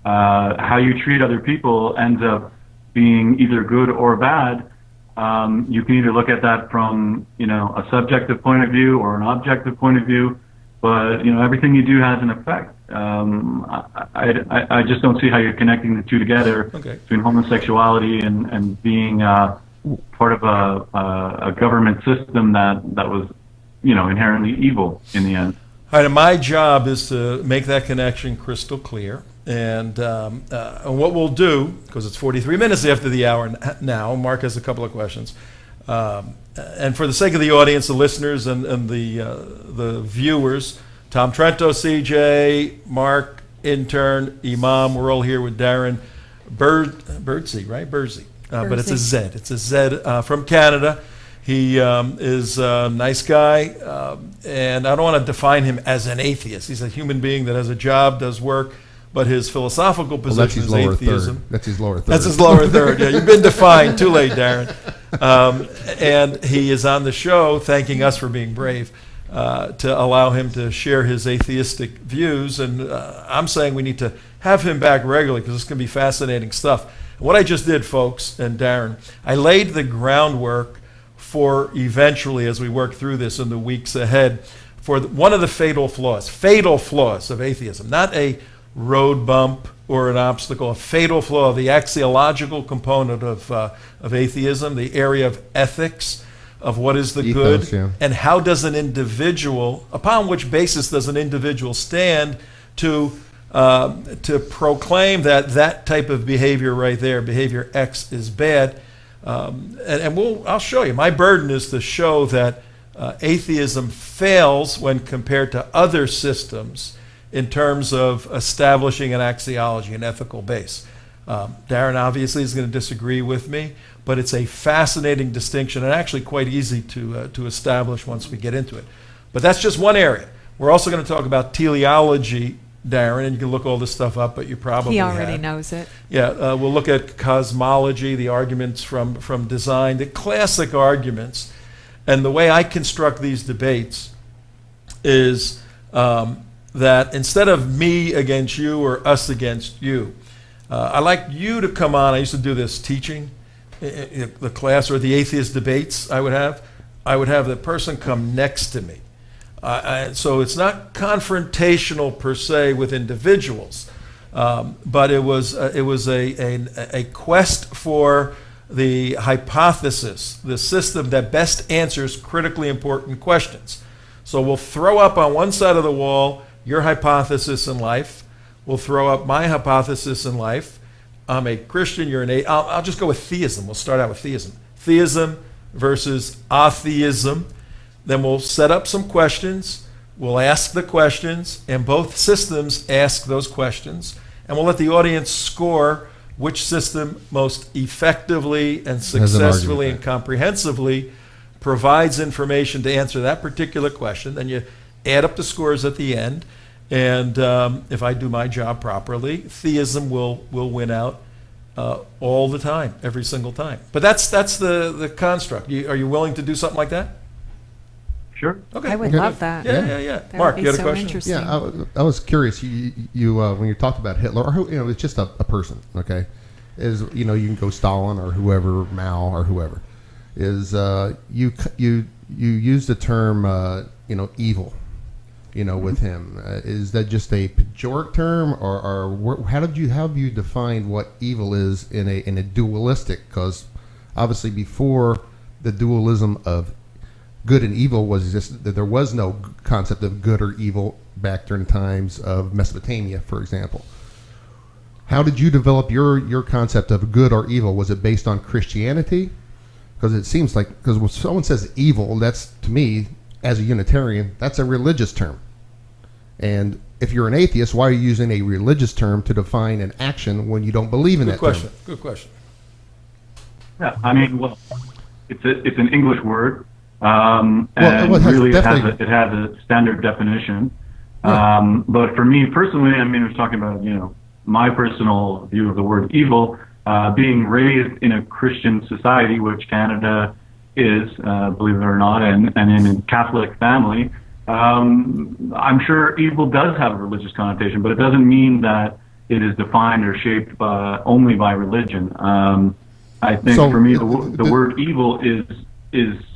how you treat other people ends up being either good or bad. You can either look at that from, you know, a subjective point of view or an objective point of view, but, you know, everything you do has an effect. I just don't see how you're connecting the two together, between homosexuality and being part of a government system that was, you know, inherently evil in the end. All right, and my job is to make that connection crystal clear. And what we'll do, because it's 43 minutes after the hour now, Mark has a couple of questions. And for the sake of the audience, the listeners, and the viewers, Tom Trento, CJ, Mark, intern, Imam, we're all here with Darren Berze, right? Berze. But it's a Z. It's a Z from Canada. He is a nice guy, and I don't want to define him as an atheist. He's a human being that has a job, does work, but his philosophical position is atheism. That's his lower third. That's his lower third. Yeah, you've been defined. Too late, Darren. And he is on the show thanking us for being brave to allow him to share his atheistic views. And I'm saying we need to have him back regularly because it's going to be fascinating stuff. What I just did, folks, and Darren, I laid the groundwork for eventually, as we work through this in the weeks ahead, for one of the fatal flaws of atheism, not a road bump or an obstacle, a fatal flaw, the axiological component of atheism, the area of ethics, of what is the ethos, good, yeah. And how does an individual, upon which basis does an individual stand to proclaim that type of behavior right there, behavior X is bad. I'll show you. My burden is to show that atheism fails when compared to other systems in terms of establishing an axiology, an ethical base. Darren obviously is going to disagree with me, but it's a fascinating distinction and actually quite easy to establish once we get into it. But that's just one area. We're also going to talk about teleology, Darren, and you can look all this stuff up, but you probably He already have. knows it. Yeah, we'll look at cosmology, the arguments from design, the classic arguments. And the way I construct these debates is that instead of me against you or us against you, I like you to come on. I used to do this teaching, the class or the atheist debates I would have the person come next to me. So it's not confrontational per se with individuals, but it was a quest for the hypothesis, the system that best answers critically important questions. So we'll throw up on one side of the wall your hypothesis in life. We'll throw up my hypothesis in life. I'm a Christian, you're an atheist. I'll just go with theism. We'll start out with theism. Theism versus atheism. Then we'll set up some questions. We'll ask the questions, and both systems ask those questions. And we'll let the audience score which system most effectively and successfully and comprehensively provides information to answer that particular question. Then you add up the scores at the end. And if I do my job properly, theism will win out all the time, every single time. But that's the construct. Are you willing to do something like that? Sure. Okay. I would love that. Yeah. That Mark, would you be had a so question? interesting. Yeah, I was curious. You when you talked about Hitler, or who, it's just a person, okay? You can go Stalin or whoever, Mao or whoever. You use the term evil, with him. Is that just a pejorative term, or how have you defined what evil is in a dualistic? Because obviously before the dualism of good and evil was just that there was no concept of good or evil back during times of Mesopotamia, for example. How did you develop your concept of good or evil? Was it based on Christianity? Because it seems like, because when someone says evil, that's, to me, as a Unitarian, that's a religious term. And if you're an atheist, why are you using a religious term to define an action when you don't believe in that term? Good question. Yeah, I mean, well, it's an English word. And really it has a standard definition. Yeah. But for me personally, I mean, we're talking about, my personal view of the word evil, being raised in a Christian society, which Canada is, believe it or not, and in a Catholic family, I'm sure evil does have a religious connotation, but it doesn't mean that it is defined or shaped only by religion. I think for me, the word evil is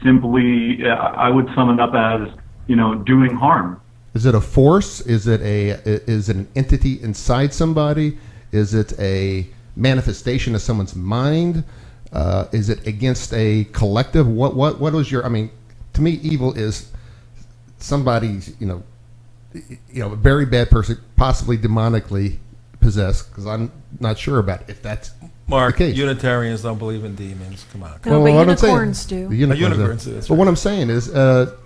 simply, I would sum it up as, doing harm. Is it a force? Is it an entity inside somebody? Is it a manifestation of someone's mind? Is it against a collective? What was your? I mean, to me, evil is somebody's, a very bad person, possibly demonically possessed. Because I'm not sure about if that's Mark, the case. Unitarians don't believe in demons. Come on. No, but unicorns do. Unicorns do. But what I'm saying is,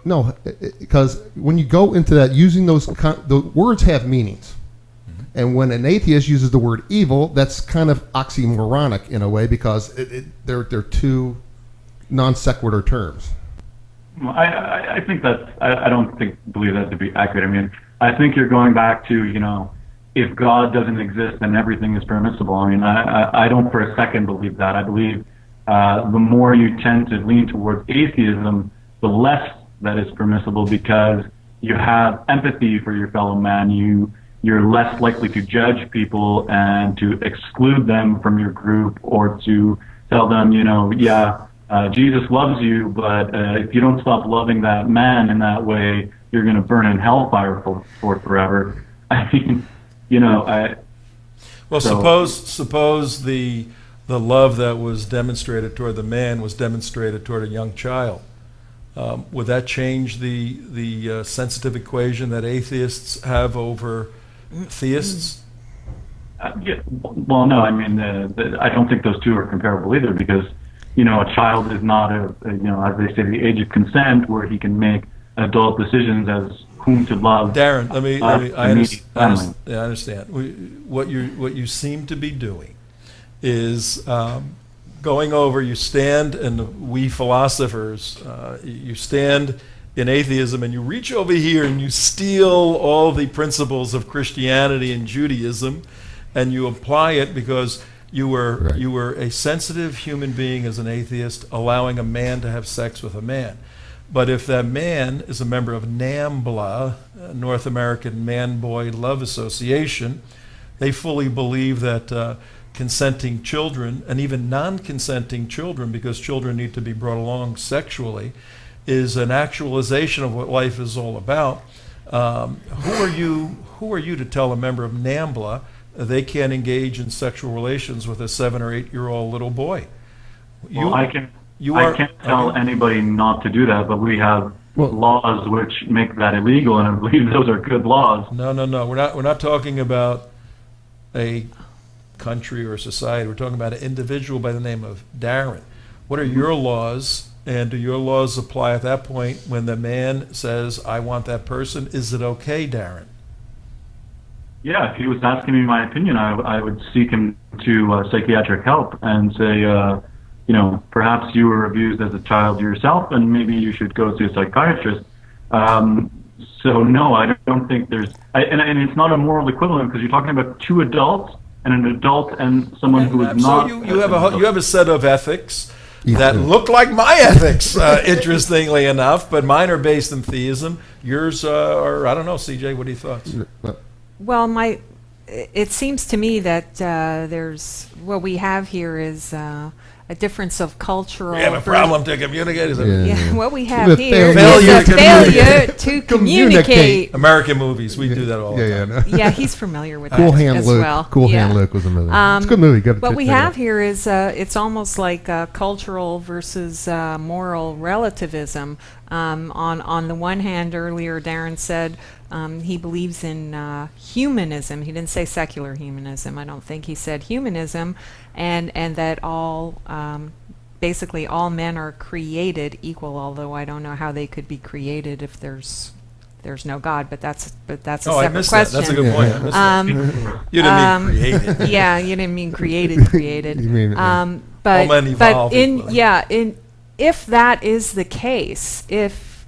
no, because when you go into that, using the words have meanings. Mm-hmm. And when an atheist uses the word evil, that's kind of oxymoronic in a way, because they're two non sequitur terms. Well, I think I don't believe that to be accurate. I mean, I think you're going back to, if God doesn't exist, then everything is permissible. I mean, I don't for a second believe that. I believe the more you tend to lean towards atheism, the less that is permissible, because you have empathy for your fellow man. You're less likely to judge people and to exclude them from your group, or to tell them, Jesus loves you, but if you don't stop loving that man in that way, you're going to burn in hellfire for forever. I mean, suppose the love that was demonstrated toward the man was demonstrated toward a young child. Would that change the sensitive equation that atheists have over theists? Well, no. I mean, I don't think those two are comparable either, because a child is not as they say, the age of consent, where he can make adult decisions as whom to love. Darren, I understand. What you seem to be doing is going over. You stand, and we philosophers, you stand in atheism, and you reach over here and you steal all the principles of Christianity and Judaism, and you apply it because you were a sensitive human being as an atheist, allowing a man to have sex with a man. But if that man is a member of NAMBLA, North American Man-Boy Love Association, they fully believe that consenting children and even non-consenting children, because children need to be brought along sexually, is an actualization of what life is all about. Who are you to tell a member of NAMBLA they can't engage in sexual relations with a 7 or 8-year-old little boy? I can't tell anybody not to do that, but we have laws which make that illegal, and I believe those are good laws. No. We're not talking about a country or society. We're talking about an individual by the name of Darren. What are your laws, and do your laws apply at that point when the man says, I want that person? Is it okay, Darren? Yeah, if he was asking me my opinion, I would seek him to psychiatric help and say, perhaps you were abused as a child yourself, and maybe you should go see a psychiatrist. So no, I don't think there's, and it's not a moral equivalent, because you're talking about two adults and an adult and someone who is not. So you have a set of ethics that look like my ethics, interestingly enough, but mine are based in theism. Yours are, I don't know, CJ, what are your thoughts? Well, it seems to me that there's, what we have here is a difference of cultural. We have a problem to communicate. What we have here is failure a failure to communicate. American movies, we do that all the time. Yeah, he's familiar with Cool that Hand as Luke. well. Cool Hand Luke was a movie. It's a good movie. What we have here is it's almost like cultural versus moral relativism. On the one hand, earlier Darren said he believes in humanism. He didn't say secular humanism. I don't think he said humanism, and that basically all men are created equal. Although I don't know how they could be created if there's no God. But that's a separate question. That's a good point. I missed that. You didn't mean created. Yeah, you didn't mean created. You mean, all men evolve equally. If that is the case, if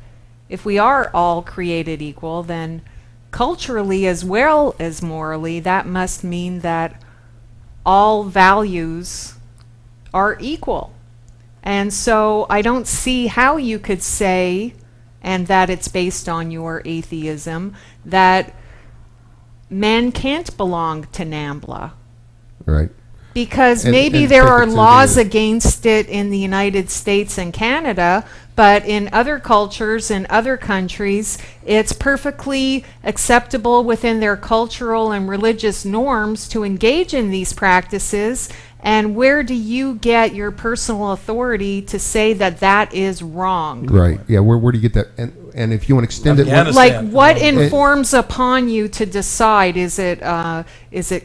we are all created equal, then culturally as well as morally, that must mean that all values are equal. And so I don't see how you could say, and that it's based on your atheism, that men can't belong to NAMBLA. Right. Because And maybe there are take it to laws the- against it in the United States and Canada, but in other cultures and other countries, it's perfectly acceptable within their cultural and religious norms to engage in these practices. And where do you get your personal authority to say that that is wrong? Right. Yeah. Where do you get that? And if you want to extend it, Afghanistan. Like, what informs upon you to decide? Is it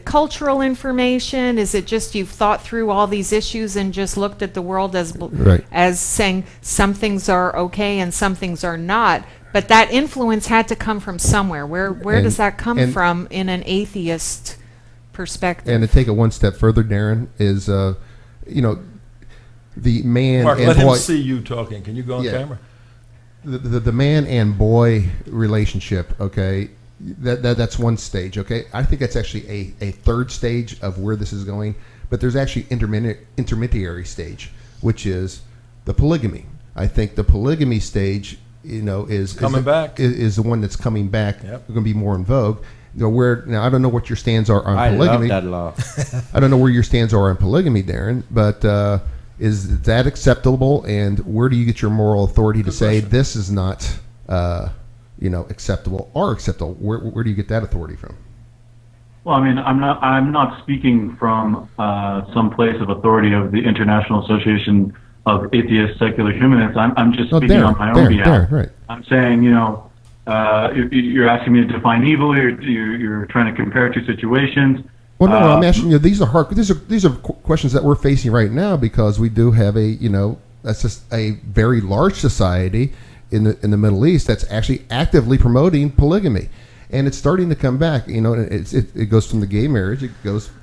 cultural information? Is it just you've thought through all these issues and just looked at the world as saying some things are okay and some things are not? But that influence had to come from somewhere. Where does that come from in an atheist perspective? And to take it one step further, Darren, is the man Mark, and let boy. him see you talking. Can you go on camera? The man and boy relationship, okay, that's one stage, okay. I think that's actually a third stage of where this is going, but there's actually intermediary stage, which is the polygamy. I think the polygamy stage, is coming back. Is the one that's coming back. Yep. Going to be more in vogue. Now I don't know what your stands are on I polygamy. love that law. I don't know where your stands are on polygamy, Darren, but is that acceptable? And where do you get your moral authority to say this is not, acceptable or acceptable? Where do you get that authority from? Well, I mean, I'm not speaking from some place of authority of the International Association of Atheist Secular Humanists. I'm just speaking on my own behalf. Right. I'm saying, you're asking me to define evil. You're trying to compare two situations. Well, no, I'm asking you. These are hard. These are questions that we're facing right now because we do have that's just a very large society in the Middle East that's actually actively promoting polygamy, and it's starting to come back. It goes from the gay marriage.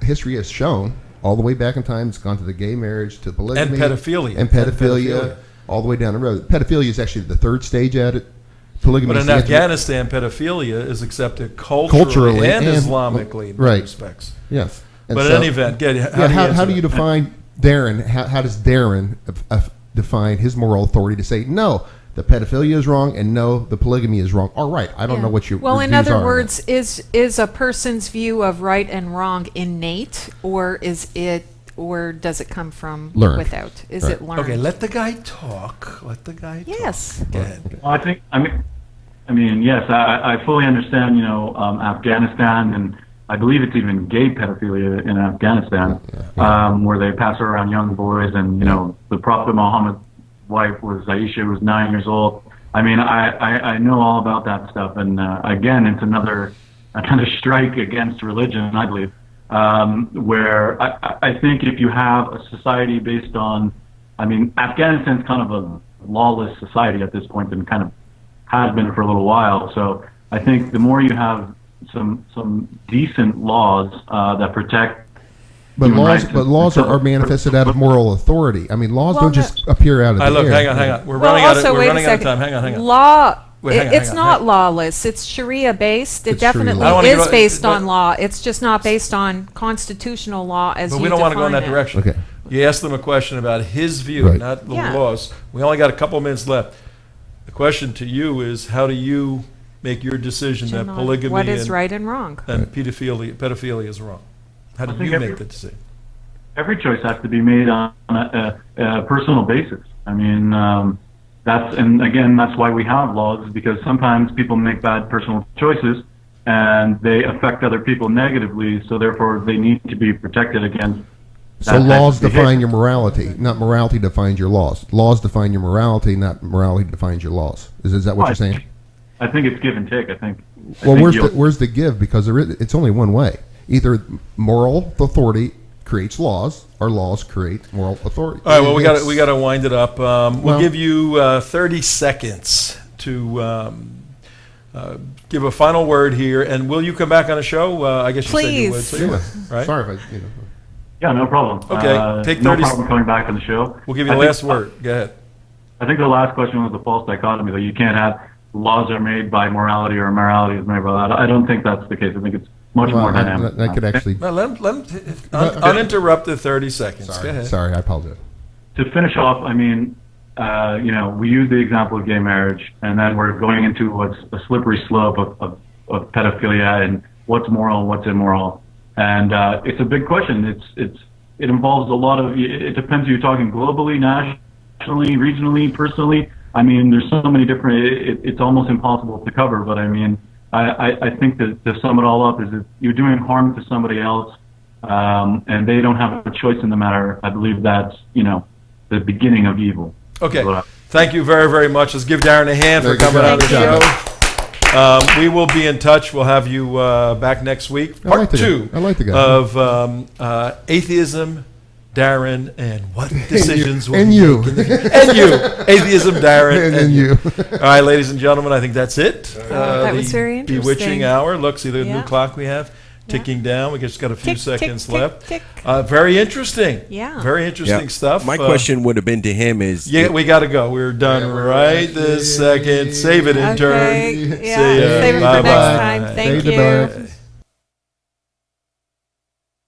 History has shown all the way back in time. It's gone to the gay marriage, to polygamy, and pedophilia, all the way down the road. Pedophilia is actually the third stage at it. Polygamy. But in Afghanistan, pedophilia is accepted culturally and Islamically in many respects. Yes. But in any event, how do you define Darren? How does Darren define his moral authority to say, no, the pedophilia is wrong, and no, the polygamy is wrong. All right, I don't know what your Well, in views other are on words, is a person's view of right and wrong innate, or does it come from Learned. without? Is Right. it learned? Okay, let the guy talk. Let the guy Yes. talk. Go ahead. Well, I mean, yes, I fully understand, Afghanistan, and I believe it's even gay pedophilia in Afghanistan, where they pass around young boys, and, the Prophet Muhammad's wife was Aisha, who was 9 years old. I mean, I know all about that stuff, and again, it's another strike against religion, I believe, where I think if you have a society based on, Afghanistan's kind of a lawless society at this point, and kind of has been for a little while. So I think the more you have some decent laws that protect. But human laws, rights but and- laws and are manifested out of moral authority. I mean, laws Well, don't just appear out of the Look, air. hang on. We're Well, running out also, of, we're wait a running out of second. time. Hang on. Law. Wait, hang on, It's hang on, not hang on. lawless. It's Sharia based. It It's Sharia definitely law. I don't wanna is go- based but- on law. It's just not based on constitutional law as But you we don't want to go in that define it. direction. Okay. You asked them a question about his view, Right. not the Yeah. laws. We only got a couple minutes left. The question to you is, how do you make your decision that On polygamy what is and, right and wrong? and pedophilia is wrong? How do I think you every- make the decision? Every choice has to be made on a personal basis. That's why we have laws, because sometimes people make bad personal choices and they affect other people negatively, so therefore they need to be protected against. So that type laws of define behavior. your morality, not morality defines your laws. Laws define your morality, not morality defines your laws. Is that what you're saying? I think it's give and take. I Well, think where's the give? Because it's only one way. Either moral authority creates laws, or laws create moral authority. All right. Well, we got to wind it up. We'll Well- give you 30 seconds to give a final word here, and will you come back on a show? I guess you said you would. Please. So you would, right? Sorry if I, Yeah, no problem. Okay, take no 30 problem coming back on the show. We'll give you the I think- last word. Go ahead. I think the last question was the false dichotomy, that you can't have laws are made by morality or morality is made by that. I don't think that's the case. I think it's much more dynamic. I could actually. Well, let him uninterrupt the 30 seconds. Go ahead. Sorry, I apologize. To finish off, we use the example of gay marriage, and then we're going into what's a slippery slope of pedophilia and what's moral and what's immoral. And it's a big question. It involves a lot of. It depends if you're talking globally, nationally, regionally, personally. There's so many different. It's almost impossible to cover. But I think that to sum it all up is if you're doing harm to somebody else, and they don't have a choice in the matter. I believe that's the beginning of evil. Okay. Thank you very, very much. Let's give Darren a hand for Very good coming on the job. show. We will be in touch. We'll have you back next week. I like Part the guy. 2 I like the guy. of Atheism, Darren, and what decisions will and we you. make in the- and you. Atheism, Darren, And you. All right, ladies and gentlemen, I think that's it. That was The very interesting. Bewitching hour. Look, see the new Yeah. clock we have ticking down. We just got a few Tick, tick, seconds tick, left. tick. Very interesting. Yeah. Very interesting stuff. My question would have been to him is, Yeah, we got to go. We're done right this second. Save it, intern. Okay. Yeah. See ya. Save it for Bye-bye. next time. Thank Say you. goodbye.